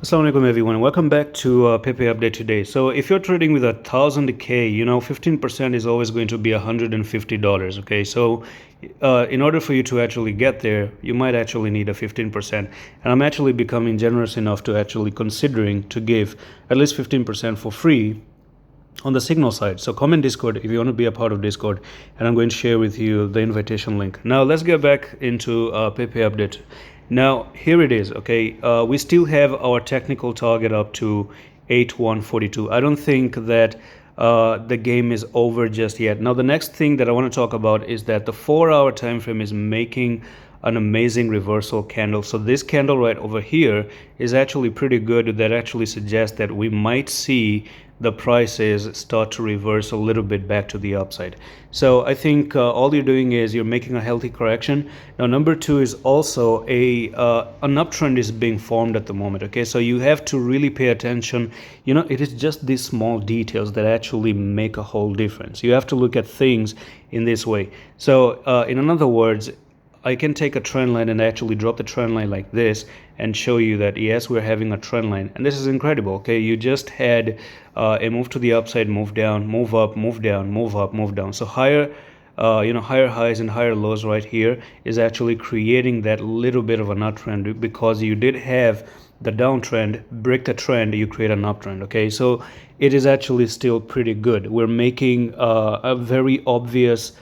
Assalamu alaikum everyone, welcome back to Pepe update today. So if you're trading with 1000k, 15% is always going to be $150. Okay, so in order for you to actually get there, you might actually need a 15%, and I'm actually becoming generous enough to actually considering to give at least 15% for free on the Signal side. So come in Discord if you want to be a part of Discord, and I'm going to share with you the invitation link. Now let's get back into Pepe update. Now here it is. Okay, we still have our technical target up to 8142. I don't think that the game is over just yet. Now the next thing that I want to talk about is that the 4-hour time frame is making an amazing reversal candle. So this candle right over here is actually pretty good. That actually suggests that we might see the prices start to reverse a little bit back to the upside. So I think all you're doing is you're making a healthy correction. Now number two is also an uptrend is being formed at the moment. Okay, so you have to really pay attention. It is just these small details that actually make a whole difference. You have to look at things in this way. So in other words, I can take a trend line and actually drop the trend line like this and show you that yes, we're having a trend line, and this is incredible. Okay, you just had a move to the upside, move down, move up, move down, move up, move down. So higher higher highs and higher lows right here is actually creating that little bit of an uptrend, because you did have the downtrend break the trend, you create an uptrend. Okay, so it is actually still pretty good. We're making a very obvious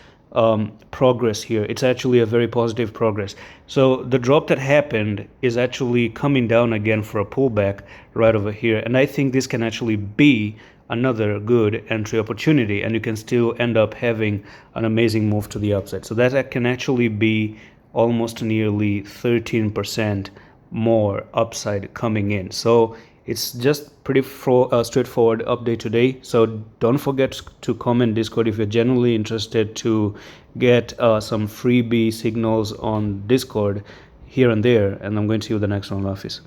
progress here. It's actually a very positive progress. So the drop that happened is actually coming down again for a pullback right over here, and I think this can actually be another good entry opportunity, and you can still end up having an amazing move to the upside. So that can actually be almost nearly 13% more upside coming in. So it's just pretty straightforward update today. So don't forget to comment Discord if you're genuinely interested to get some freebie signals on Discord here and there. And I'm going to see you the next one, office.